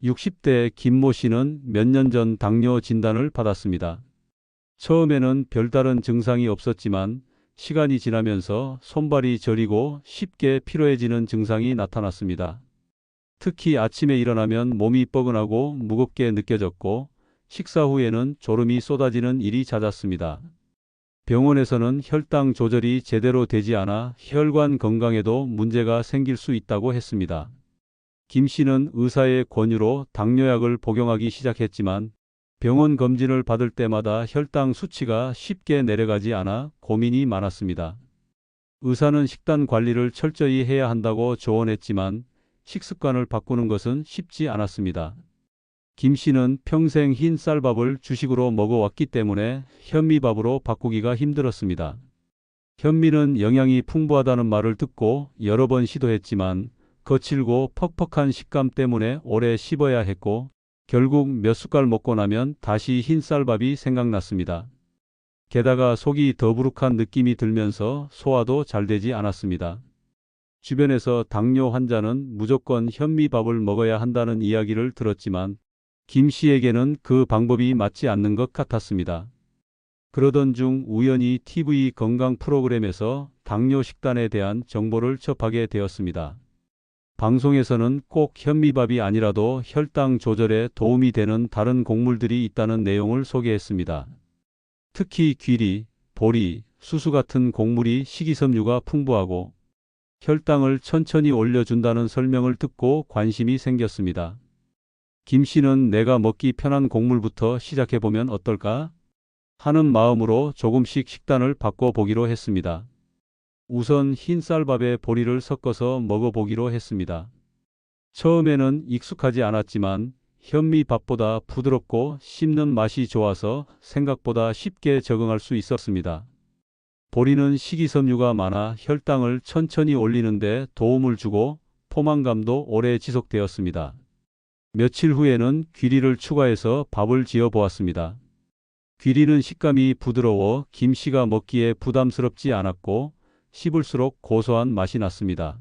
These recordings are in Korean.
60대 김모 씨는 몇 년 전 당뇨 진단을 받았습니다. 처음에는 별다른 증상이 없었지만 시간이 지나면서 손발이 저리고 쉽게 피로해지는 증상이 나타났습니다. 특히 아침에 일어나면 몸이 뻐근하고 무겁게 느껴졌고 식사 후에는 졸음이 쏟아지는 일이 잦았습니다. 병원에서는 혈당 조절이 제대로 되지 않아 혈관 건강에도 문제가 생길 수 있다고 했습니다. 김 씨는 의사의 권유로 당뇨약을 복용하기 시작했지만 병원 검진을 받을 때마다 혈당 수치가 쉽게 내려가지 않아 고민이 많았습니다. 의사는 식단 관리를 철저히 해야 한다고 조언했지만 식습관을 바꾸는 것은 쉽지 않았습니다. 김 씨는 평생 흰 쌀밥을 주식으로 먹어왔기 때문에 현미밥으로 바꾸기가 힘들었습니다. 현미는 영양이 풍부하다는 말을 듣고 여러 번 시도했지만 거칠고 퍽퍽한 식감 때문에 오래 씹어야 했고 결국 몇 숟갈 먹고 나면 다시 흰 쌀밥이 생각났습니다. 게다가 속이 더부룩한 느낌이 들면서 소화도 잘 되지 않았습니다. 주변에서 당뇨 환자는 무조건 현미밥을 먹어야 한다는 이야기를 들었지만 김 씨에게는 그 방법이 맞지 않는 것 같았습니다. 그러던 중 우연히 TV 건강 프로그램에서 당뇨 식단에 대한 정보를 접하게 되었습니다. 방송에서는 꼭 현미밥이 아니라도 혈당 조절에 도움이 되는 다른 곡물들이 있다는 내용을 소개했습니다. 특히 귀리, 보리, 수수 같은 곡물이 식이섬유가 풍부하고 혈당을 천천히 올려준다는 설명을 듣고 관심이 생겼습니다. 김 씨는 내가 먹기 편한 곡물부터 시작해보면 어떨까 하는 마음으로 조금씩 식단을 바꿔보기로 했습니다. 우선 흰 쌀밥에 보리를 섞어서 먹어보기로 했습니다. 처음에는 익숙하지 않았지만 현미밥보다 부드럽고 씹는 맛이 좋아서 생각보다 쉽게 적응할 수 있었습니다. 보리는 식이섬유가 많아 혈당을 천천히 올리는데 도움을 주고 포만감도 오래 지속되었습니다. 며칠 후에는 귀리를 추가해서 밥을 지어 보았습니다. 귀리는 식감이 부드러워 김 씨가 먹기에 부담스럽지 않았고 씹을수록 고소한 맛이 났습니다.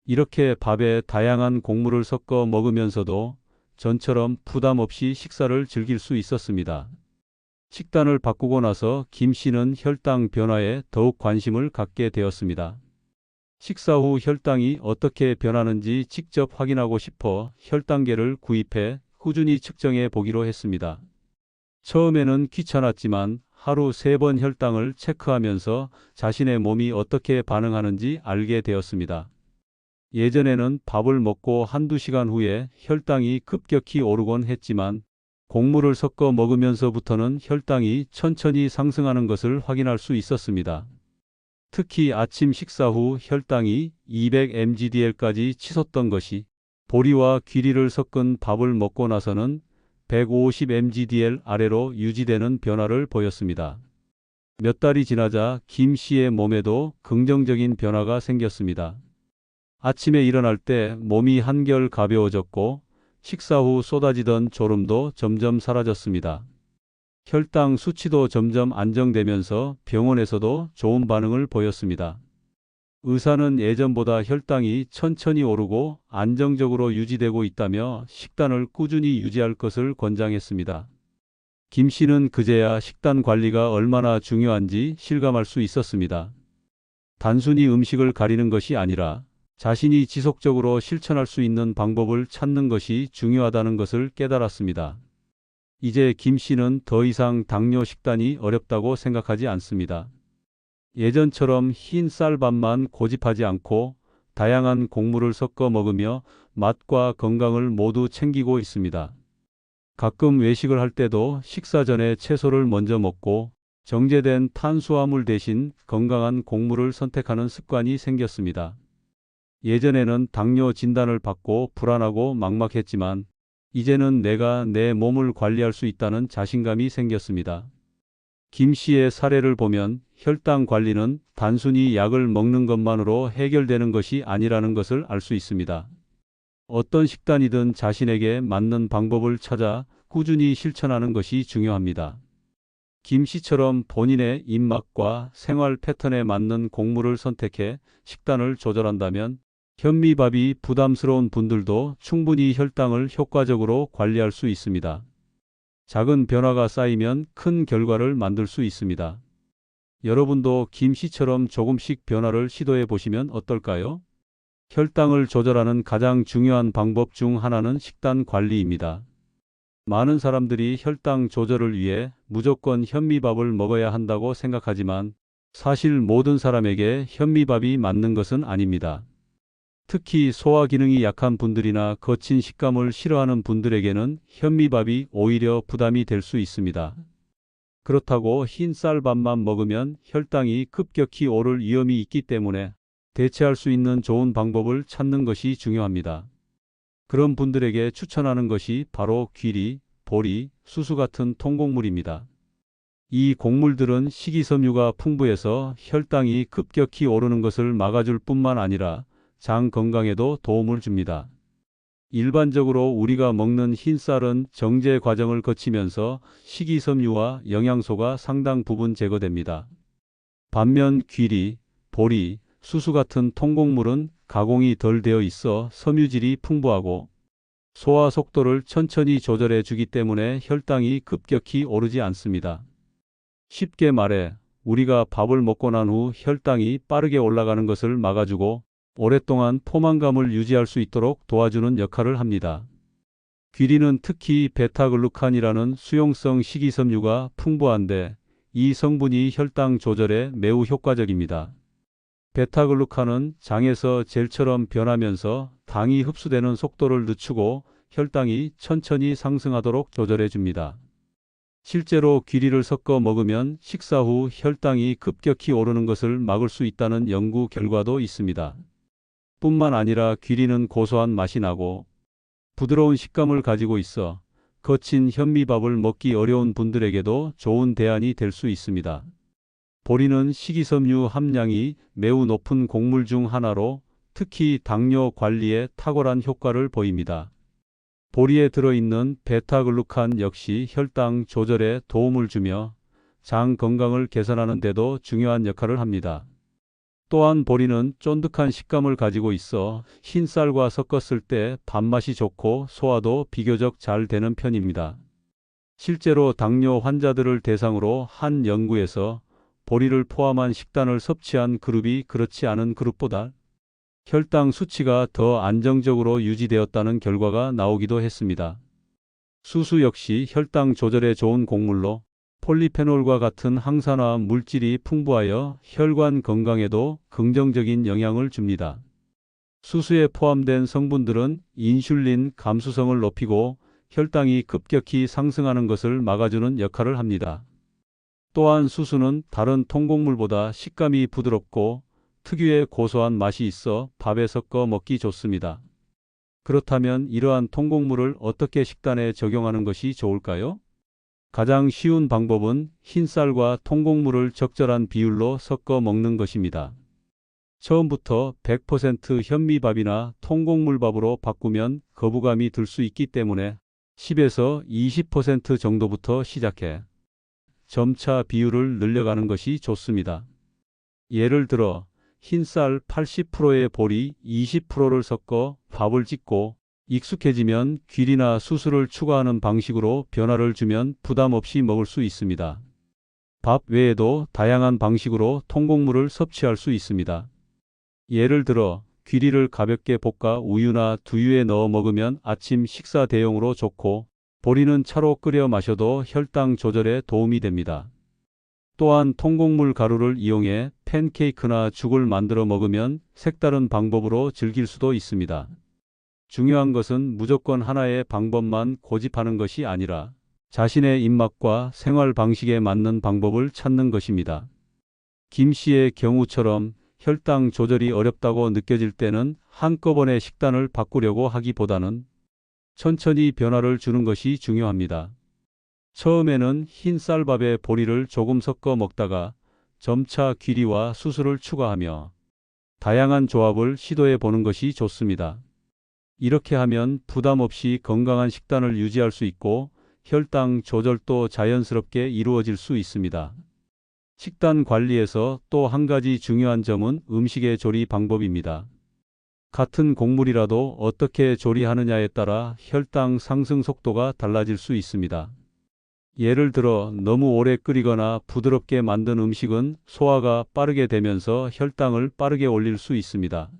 이렇게 밥에 다양한 곡물을 섞어 먹으면서도 전처럼 부담 없이 식사를 즐길 수 있었습니다. 식단을 바꾸고 나서 김 씨는 혈당 변화에 더욱 관심을 갖게 되었습니다. 식사 후 혈당이 어떻게 변하는지 직접 확인하고 싶어 혈당계를 구입해 꾸준히 측정해 보기로 했습니다. 처음에는 귀찮았지만 하루 3번 혈당을 체크하면서 자신의 몸이 어떻게 반응하는지 알게 되었습니다. 예전에는 밥을 먹고 한두 시간 후에 혈당이 급격히 오르곤 했지만 곡물을 섞어 먹으면서부터는 혈당이 천천히 상승하는 것을 확인할 수 있었습니다. 특히 아침 식사 후 혈당이 200mgdl까지 치솟던 것이 보리와 귀리를 섞은 밥을 먹고 나서는 150mgdl 아래로 유지되는 변화를 보였습니다. 몇 달이 지나자 김 씨의 몸에도 긍정적인 변화가 생겼습니다. 아침에 일어날 때 몸이 한결 가벼워졌고 식사 후 쏟아지던 졸음도 점점 사라졌습니다. 혈당 수치도 점점 안정되면서 병원에서도 좋은 반응을 보였습니다. 의사는 예전보다 혈당이 천천히 오르고 안정적으로 유지되고 있다며 식단을 꾸준히 유지할 것을 권장했습니다. 김 씨는 그제야 식단 관리가 얼마나 중요한지 실감할 수 있었습니다. 단순히 음식을 가리는 것이 아니라 자신이 지속적으로 실천할 수 있는 방법을 찾는 것이 중요하다는 것을 깨달았습니다. 이제 김 씨는 더 이상 당뇨 식단이 어렵다고 생각하지 않습니다. 예전처럼 흰 쌀밥만 고집하지 않고 다양한 곡물을 섞어 먹으며 맛과 건강을 모두 챙기고 있습니다. 가끔 외식을 할 때도 식사 전에 채소를 먼저 먹고 정제된 탄수화물 대신 건강한 곡물을 선택하는 습관이 생겼습니다. 예전에는 당뇨 진단을 받고 불안하고 막막했지만 이제는 내가 내 몸을 관리할 수 있다는 자신감이 생겼습니다. 김 씨의 사례를 보면 혈당 관리는 단순히 약을 먹는 것만으로 해결되는 것이 아니라는 것을 알 수 있습니다. 어떤 식단이든 자신에게 맞는 방법을 찾아 꾸준히 실천하는 것이 중요합니다. 김 씨처럼 본인의 입맛과 생활 패턴에 맞는 곡물을 선택해 식단을 조절한다면 현미밥이 부담스러운 분들도 충분히 혈당을 효과적으로 관리할 수 있습니다. 작은 변화가 쌓이면 큰 결과를 만들 수 있습니다. 여러분도 김씨처럼 조금씩 변화를 시도해 보시면 어떨까요? 혈당을 조절하는 가장 중요한 방법 중 하나는 식단 관리입니다. 많은 사람들이 혈당 조절을 위해 무조건 현미밥을 먹어야 한다고 생각하지만 사실 모든 사람에게 현미밥이 맞는 것은 아닙니다. 특히 소화 기능이 약한 분들이나 거친 식감을 싫어하는 분들에게는 현미밥이 오히려 부담이 될 수 있습니다. 그렇다고 흰 쌀밥만 먹으면 혈당이 급격히 오를 위험이 있기 때문에 대체할 수 있는 좋은 방법을 찾는 것이 중요합니다. 그런 분들에게 추천하는 것이 바로 귀리, 보리, 수수 같은 통곡물입니다. 이 곡물들은 식이섬유가 풍부해서 혈당이 급격히 오르는 것을 막아줄 뿐만 아니라 장 건강에도 도움을 줍니다. 일반적으로 우리가 먹는 흰쌀은 정제 과정을 거치면서 식이섬유와 영양소가 상당 부분 제거됩니다. 반면 귀리, 보리, 수수 같은 통곡물은 가공이 덜 되어 있어 섬유질이 풍부하고 소화 속도를 천천히 조절해 주기 때문에 혈당이 급격히 오르지 않습니다. 쉽게 말해 우리가 밥을 먹고 난 후 혈당이 빠르게 올라가는 것을 막아주고 오랫동안 포만감을 유지할 수 있도록 도와주는 역할을 합니다. 귀리는 특히 베타글루칸이라는 수용성 식이섬유가 풍부한데 이 성분이 혈당 조절에 매우 효과적입니다. 베타글루칸은 장에서 젤처럼 변하면서 당이 흡수되는 속도를 늦추고 혈당이 천천히 상승하도록 조절해 줍니다. 실제로 귀리를 섞어 먹으면 식사 후 혈당이 급격히 오르는 것을 막을 수 있다는 연구 결과도 있습니다. 뿐만 아니라 귀리는 고소한 맛이 나고 부드러운 식감을 가지고 있어 거친 현미밥을 먹기 어려운 분들에게도 좋은 대안이 될 수 있습니다. 보리는 식이섬유 함량이 매우 높은 곡물 중 하나로 특히 당뇨 관리에 탁월한 효과를 보입니다. 보리에 들어있는 베타글루칸 역시 혈당 조절에 도움을 주며 장 건강을 개선하는 데도 중요한 역할을 합니다. 또한 보리는 쫀득한 식감을 가지고 있어 흰쌀과 섞었을 때 밥맛이 좋고 소화도 비교적 잘 되는 편입니다. 실제로 당뇨 환자들을 대상으로 한 연구에서 보리를 포함한 식단을 섭취한 그룹이 그렇지 않은 그룹보다 혈당 수치가 더 안정적으로 유지되었다는 결과가 나오기도 했습니다. 수수 역시 혈당 조절에 좋은 곡물로 폴리페놀과 같은 항산화 물질이 풍부하여 혈관 건강에도 긍정적인 영향을 줍니다. 수수에 포함된 성분들은 인슐린 감수성을 높이고 혈당이 급격히 상승하는 것을 막아주는 역할을 합니다. 또한 수수는 다른 통곡물보다 식감이 부드럽고 특유의 고소한 맛이 있어 밥에 섞어 먹기 좋습니다. 그렇다면 이러한 통곡물을 어떻게 식단에 적용하는 것이 좋을까요? 가장 쉬운 방법은 흰쌀과 통곡물을 적절한 비율로 섞어 먹는 것입니다. 처음부터 100% 현미밥이나 통곡물밥으로 바꾸면 거부감이 들 수 있기 때문에 10에서 20% 정도부터 시작해 점차 비율을 늘려가는 것이 좋습니다. 예를 들어 흰쌀 80%에 보리 20%를 섞어 밥을 짓고 익숙해지면 귀리나 수수를 추가하는 방식으로 변화를 주면 부담 없이 먹을 수 있습니다. 밥 외에도 다양한 방식으로 통곡물을 섭취할 수 있습니다. 예를 들어 귀리를 가볍게 볶아 우유나 두유에 넣어 먹으면 아침 식사 대용으로 좋고 보리는 차로 끓여 마셔도 혈당 조절에 도움이 됩니다. 또한 통곡물 가루를 이용해 팬케이크나 죽을 만들어 먹으면 색다른 방법으로 즐길 수도 있습니다. 중요한 것은 무조건 하나의 방법만 고집하는 것이 아니라 자신의 입맛과 생활 방식에 맞는 방법을 찾는 것입니다. 김 씨의 경우처럼 혈당 조절이 어렵다고 느껴질 때는 한꺼번에 식단을 바꾸려고 하기보다는 천천히 변화를 주는 것이 중요합니다. 처음에는 흰 쌀밥에 보리를 조금 섞어 먹다가 점차 귀리와 수수를 추가하며 다양한 조합을 시도해 보는 것이 좋습니다. 이렇게 하면 부담 없이 건강한 식단을 유지할 수 있고 혈당 조절도 자연스럽게 이루어질 수 있습니다. 식단 관리에서 또 한 가지 중요한 점은 음식의 조리 방법입니다. 같은 곡물이라도 어떻게 조리하느냐에 따라 혈당 상승 속도가 달라질 수 있습니다. 예를 들어 너무 오래 끓이거나 부드럽게 만든 음식은 소화가 빠르게 되면서 혈당을 빠르게 올릴 수 있습니다.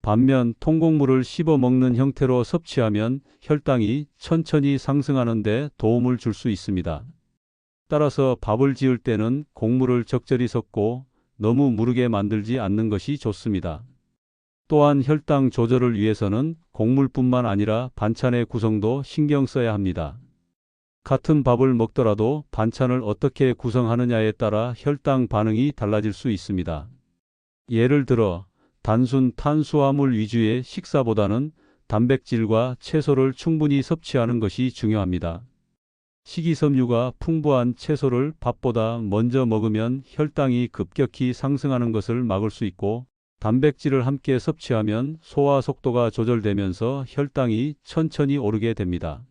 반면 통곡물을 씹어 먹는 형태로 섭취하면 혈당이 천천히 상승하는 데 도움을 줄 수 있습니다. 따라서 밥을 지을 때는 곡물을 적절히 섞고 너무 무르게 만들지 않는 것이 좋습니다. 또한 혈당 조절을 위해서는 곡물뿐만 아니라 반찬의 구성도 신경 써야 합니다. 같은 밥을 먹더라도 반찬을 어떻게 구성하느냐에 따라 혈당 반응이 달라질 수 있습니다. 예를 들어 단순 탄수화물 위주의 식사보다는 단백질과 채소를 충분히 섭취하는 것이 중요합니다. 식이섬유가 풍부한 채소를 밥보다 먼저 먹으면 혈당이 급격히 상승하는 것을 막을 수 있고, 단백질을 함께 섭취하면 소화 속도가 조절되면서 혈당이 천천히 오르게 됩니다.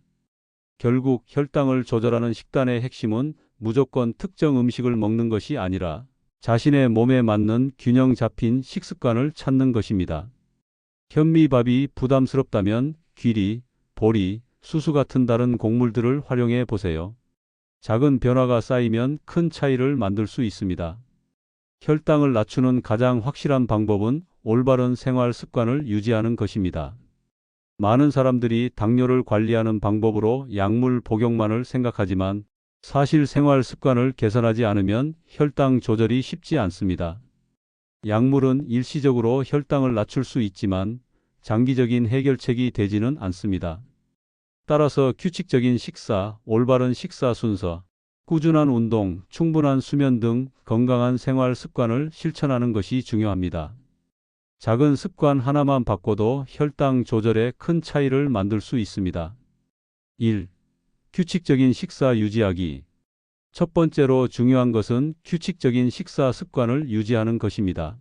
결국 혈당을 조절하는 식단의 핵심은 무조건 특정 음식을 먹는 것이 아니라 자신의 몸에 맞는 균형 잡힌 식습관을 찾는 것입니다. 현미밥이 부담스럽다면 귀리, 보리, 수수 같은 다른 곡물들을 활용해 보세요. 작은 변화가 쌓이면 큰 차이를 만들 수 있습니다. 혈당을 낮추는 가장 확실한 방법은 올바른 생활 습관을 유지하는 것입니다. 많은 사람들이 당뇨를 관리하는 방법으로 약물 복용만을 생각하지만 사실 생활 습관을 개선하지 않으면 혈당 조절이 쉽지 않습니다. 약물은 일시적으로 혈당을 낮출 수 있지만 장기적인 해결책이 되지는 않습니다. 따라서 규칙적인 식사, 올바른 식사 순서, 꾸준한 운동, 충분한 수면 등 건강한 생활 습관을 실천하는 것이 중요합니다. 작은 습관 하나만 바꿔도 혈당 조절에 큰 차이를 만들 수 있습니다. 1. 규칙적인 식사 유지하기. 첫 번째로 중요한 것은 규칙적인 식사 습관을 유지하는 것입니다.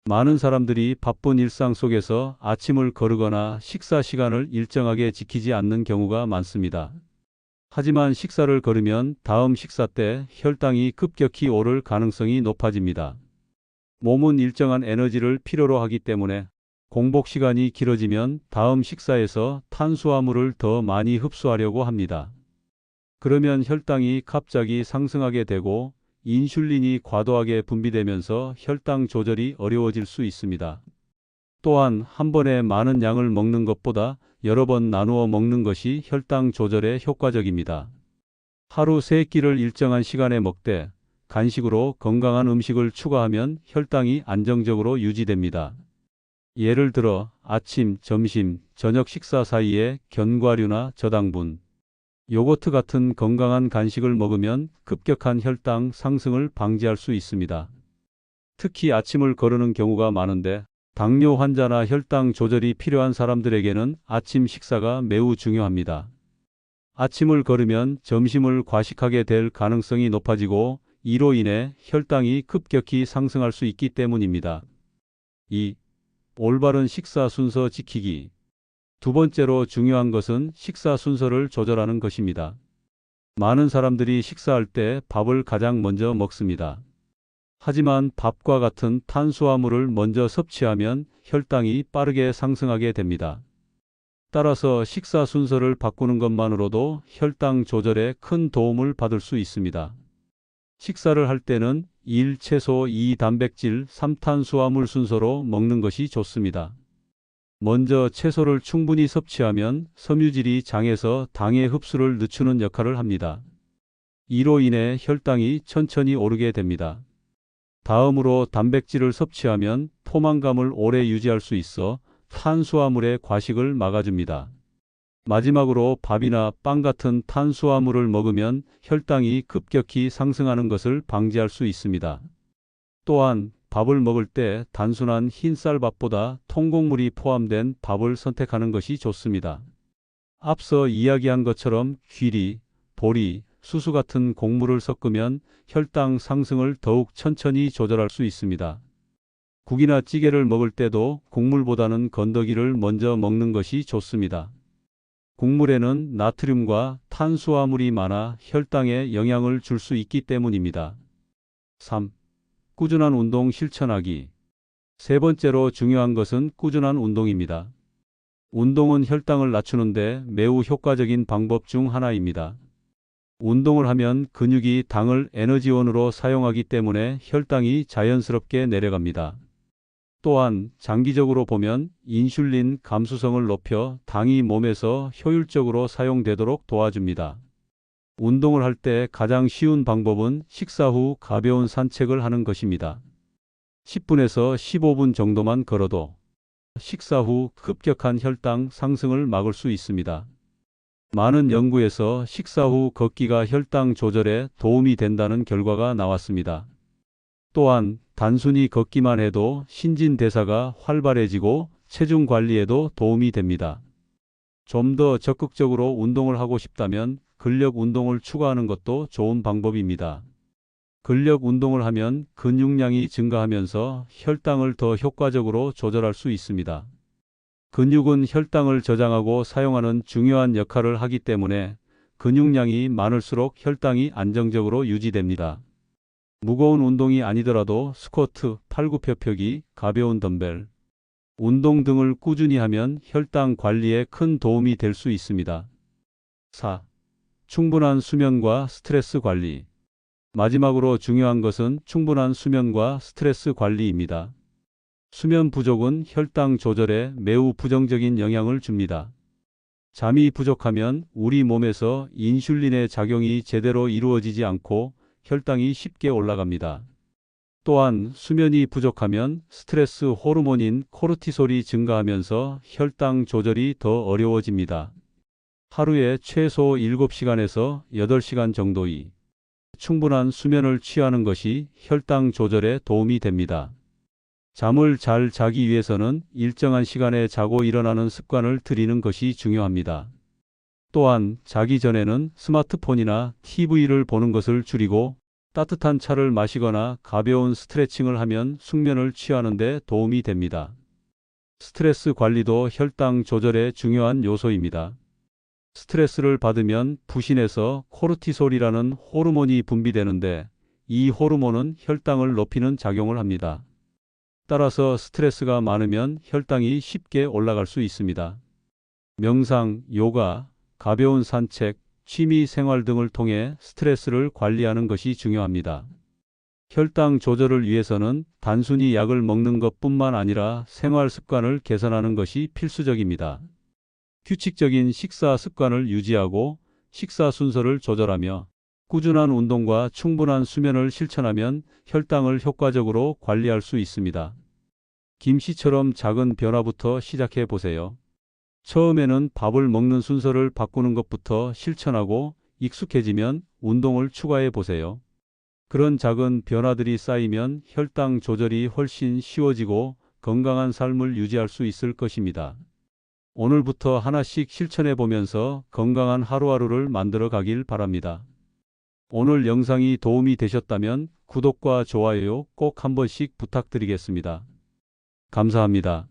많은 사람들이 바쁜 일상 속에서 아침을 거르거나 식사 시간을 일정하게 지키지 않는 경우가 많습니다. 하지만 식사를 거르면 다음 식사 때 혈당이 급격히 오를 가능성이 높아집니다. 몸은 일정한 에너지를 필요로 하기 때문에 공복 시간이 길어지면 다음 식사에서 탄수화물을 더 많이 흡수하려고 합니다. 그러면 혈당이 갑자기 상승하게 되고 인슐린이 과도하게 분비되면서 혈당 조절이 어려워질 수 있습니다. 또한 한 번에 많은 양을 먹는 것보다 여러 번 나누어 먹는 것이 혈당 조절에 효과적입니다. 하루 3끼를 일정한 시간에 먹되 간식으로 건강한 음식을 추가하면 혈당이 안정적으로 유지됩니다. 예를 들어 아침, 점심, 저녁 식사 사이에 견과류나 저당분, 요거트 같은 건강한 간식을 먹으면 급격한 혈당 상승을 방지할 수 있습니다. 특히 아침을 거르는 경우가 많은데 당뇨 환자나 혈당 조절이 필요한 사람들에게는 아침 식사가 매우 중요합니다. 아침을 거르면 점심을 과식하게 될 가능성이 높아지고 이로 인해 혈당이 급격히 상승할 수 있기 때문입니다. 2. 올바른 식사 순서 지키기. 두 번째로 중요한 것은 식사 순서를 조절하는 것입니다. 많은 사람들이 식사할 때 밥을 가장 먼저 먹습니다. 하지만 밥과 같은 탄수화물을 먼저 섭취하면 혈당이 빠르게 상승하게 됩니다. 따라서 식사 순서를 바꾸는 것만으로도 혈당 조절에 큰 도움을 받을 수 있습니다. 식사를 할 때는 1. 채소, 2. 단백질, 3. 탄수화물 순서로 먹는 것이 좋습니다. 먼저 채소를 충분히 섭취하면 섬유질이 장에서 당의 흡수를 늦추는 역할을 합니다. 이로 인해 혈당이 천천히 오르게 됩니다. 다음으로 단백질을 섭취하면 포만감을 오래 유지할 수 있어 탄수화물의 과식을 막아줍니다. 마지막으로 밥이나 빵 같은 탄수화물을 먹으면 혈당이 급격히 상승하는 것을 방지할 수 있습니다. 또한 밥을 먹을 때 단순한 흰쌀밥보다 통곡물이 포함된 밥을 선택하는 것이 좋습니다. 앞서 이야기한 것처럼 귀리, 보리, 수수 같은 곡물을 섞으면 혈당 상승을 더욱 천천히 조절할 수 있습니다. 국이나 찌개를 먹을 때도 곡물보다는 건더기를 먼저 먹는 것이 좋습니다. 곡물에는 나트륨과 탄수화물이 많아 혈당에 영향을 줄 수 있기 때문입니다. 3. 꾸준한 운동 실천하기. 세 번째로 중요한 것은 꾸준한 운동입니다. 운동은 혈당을 낮추는데 매우 효과적인 방법 중 하나입니다. 운동을 하면 근육이 당을 에너지원으로 사용하기 때문에 혈당이 자연스럽게 내려갑니다. 또한 장기적으로 보면 인슐린 감수성을 높여 당이 몸에서 효율적으로 사용되도록 도와줍니다. 운동을 할 때 가장 쉬운 방법은 식사 후 가벼운 산책을 하는 것입니다. 10분에서 15분 정도만 걸어도 식사 후 급격한 혈당 상승을 막을 수 있습니다. 많은 연구에서 식사 후 걷기가 혈당 조절에 도움이 된다는 결과가 나왔습니다. 또한 단순히 걷기만 해도 신진대사가 활발해지고 체중 관리에도 도움이 됩니다. 좀 더 적극적으로 운동을 하고 싶다면 근력 운동을 추가하는 것도 좋은 방법입니다. 근력 운동을 하면 근육량이 증가하면서 혈당을 더 효과적으로 조절할 수 있습니다. 근육은 혈당을 저장하고 사용하는 중요한 역할을 하기 때문에 근육량이 많을수록 혈당이 안정적으로 유지됩니다. 무거운 운동이 아니더라도 스쿼트, 팔굽혀펴기, 가벼운 덤벨, 운동 등을 꾸준히 하면 혈당 관리에 큰 도움이 될 수 있습니다. 4. 충분한 수면과 스트레스 관리. 마지막으로 중요한 것은 충분한 수면과 스트레스 관리입니다. 수면 부족은 혈당 조절에 매우 부정적인 영향을 줍니다. 잠이 부족하면 우리 몸에서 인슐린의 작용이 제대로 이루어지지 않고 혈당이 쉽게 올라갑니다. 또한 수면이 부족하면 스트레스 호르몬인 코르티솔이 증가하면서 혈당 조절이 더 어려워집니다. 하루에 최소 7시간에서 8시간 정도의 충분한 수면을 취하는 것이 혈당 조절에 도움이 됩니다. 잠을 잘 자기 위해서는 일정한 시간에 자고 일어나는 습관을 들이는 것이 중요합니다. 또한 자기 전에는 스마트폰이나 TV를 보는 것을 줄이고 따뜻한 차를 마시거나 가벼운 스트레칭을 하면 숙면을 취하는 데 도움이 됩니다. 스트레스 관리도 혈당 조절의 중요한 요소입니다. 스트레스를 받으면 부신에서 코르티솔이라는 호르몬이 분비되는데 이 호르몬은 혈당을 높이는 작용을 합니다. 따라서 스트레스가 많으면 혈당이 쉽게 올라갈 수 있습니다. 명상, 요가, 가벼운 산책, 취미 생활 등을 통해 스트레스를 관리하는 것이 중요합니다. 혈당 조절을 위해서는 단순히 약을 먹는 것뿐만 아니라 생활 습관을 개선하는 것이 필수적입니다. 규칙적인 식사 습관을 유지하고 식사 순서를 조절하며 꾸준한 운동과 충분한 수면을 실천하면 혈당을 효과적으로 관리할 수 있습니다. 김씨처럼 작은 변화부터 시작해 보세요. 처음에는 밥을 먹는 순서를 바꾸는 것부터 실천하고 익숙해지면 운동을 추가해 보세요. 그런 작은 변화들이 쌓이면 혈당 조절이 훨씬 쉬워지고 건강한 삶을 유지할 수 있을 것입니다. 오늘부터 하나씩 실천해 보면서 건강한 하루하루를 만들어 가길 바랍니다. 오늘 영상이 도움이 되셨다면 구독과 좋아요 꼭 한 번씩 부탁드리겠습니다. 감사합니다.